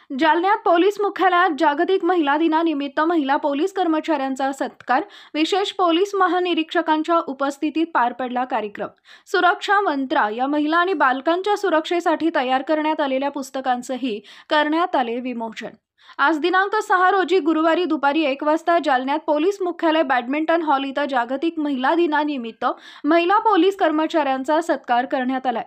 जालन्यात पोलीस मुख्यालयात जागतिक महिला दिनानिमित्त महिला पोलीस कर्मचाऱ्यांचा सत्कार विशेष पोलीस महानिरीक्षकांच्या उपस्थितीत पार पडला। कार्यक्रम सुरक्षा मंत्रा या महिला आणि बालकांच्या सुरक्षेसाठी तयार करण्यात आलेल्या पुस्तकांचेही करण्यात आले विमोचन। आज दिनांक 6 रोजी गुरुवारी दुपारी 1 वाजता जालन्यात पोलीस मुख्यालय बॅडमिंटन हॉल इथं जागतिक महिला दिनानिमित्त महिला पोलीस कर्मचाऱ्यांचा सत्कार करण्यात आला।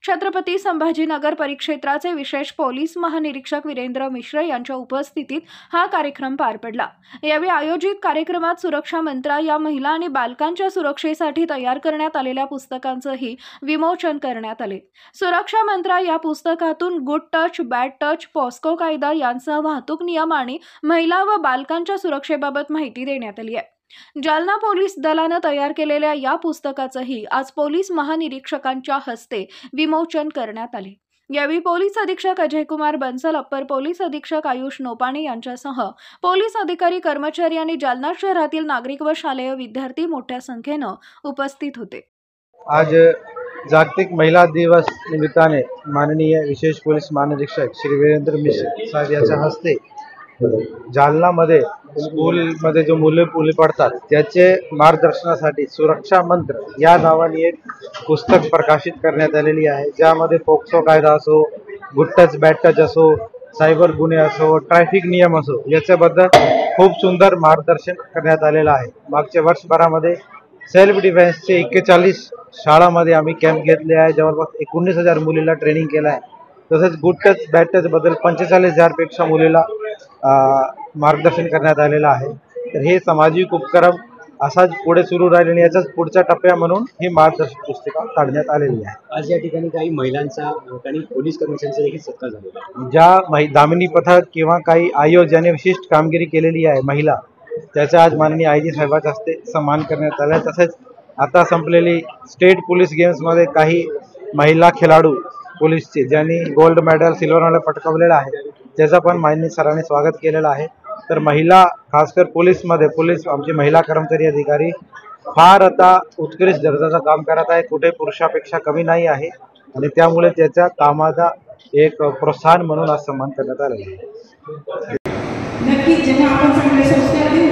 छत्रपती संभाजीनगर परिक्षेत्राचे विशेष पोलीस महानिरीक्षक वीरेंद्र मिश्र यांच्या उपस्थितीत हा कार्यक्रम पार पडला। यावेळी आयोजित कार्यक्रमात सुरक्षा मंत्रा या महिला आणि बालकांच्या सुरक्षेसाठी तयार करण्यात आलेल्या पुस्तकांचेही विमोचन करण्यात आले। सुरक्षा मंत्रा या पुस्तकातून good touch, bad touch, POCSO कायदा यांसह वाहतूक नियम आणि महिला व बालकांच्या सुरक्षेबाबत माहिती देण्यात आली आहे। जालना पोलीस दलाने तयार केलेल्या या पुस्तकाचेही आज पोलीस महानिरीक्षकांच्या हस्ते विमोचन करण्यात आले। यावेळी पोलीस अधीक्षक अजयकुमार बंसल, अप्पर पोलीस अधीक्षक आयुष नोपाणे यांच्यासह पोलीस अधिकारी, कर्मचारी आणि जालना शहरातील नागरिक व शालेय विद्यार्थी मोठ्या संख्येने उपस्थित होते। आज जागतिक महिला दिवस निमित्ताने माननीय विशेष पोलीस महानिरीक्षक श्री वीरेंद्र मिश्र साहेब यांच्या हस्ते जालना मध्ये स्कूलमध्ये जो मुले पडतात त्याचे मार्गदर्शनासाठी सुरक्षा मंत्र या नावाने एक पुस्तक प्रकाशित करण्यात आलेली आहे, ज्यामध्ये पोक्सो कायदा असो, गुड टच बॅड टच असो, सायबर गुन्हे असो, ट्रॅफिक नियम असो, याच्याबद्दल खूप सुंदर मार्गदर्शन करण्यात आलेलं आहे। मागच्या वर्षभरामध्ये सेल्फ डिफेन्सचे 41 शाळांमध्ये आम्ही कॅम्प घेतले आहे, जवळपास 19,000 मुलीला ट्रेनिंग केलं आहे। तसेच गुड टच बॅड टच बद्दल 45,000 पेक्षा मुलीला मार्गदर्शन करण्यात आलेलं आहे। तर हे सामाजिक उपक्रम असाच पुढे सुरू राहील आणि याचाच पुढचा टप्पा म्हणून ही मार्गदर्शक पुस्तिका काढण्यात आलेली आहे। आज या ठिकाणी काही महिलांचा आणि पोलीस कर्मचाऱ्यांचा देखील सत्कार झालेला आहे। ज्या दामिनी पथक किंवा काही आयोग ज्याने विशिष्ट कामगिरी केलेली आहे महिला, त्याचा आज माननीय आयजी साहेबांच्या हस्ते सन्मान करण्यात आला। तसेच आता संपलेली स्टेट पोलीस गेम्समध्ये काही महिला खेळाडू पोलीसचे ज्यांनी गोल्ड मेडल, सिल्वर मेडल पटकावलेलं आहे, त्याचा पण माननीय सरांनी स्वागत केलेलं आहे। तर महिला खासकर पोलीस आमचे महिला कर्मचारी अधिकारी फार आता उत्कृष्ट दर्जाचं काम करत आहे, कुठे पुरुषापेक्षा कमी नाही आहे आणि त्यामुळे त्याच्या कामाचा एक प्रोत्साहन म्हणून आज सन्मान करण्यात आलेला आहे। नक्की जेव्हा आपण चांगले संस्कार देऊ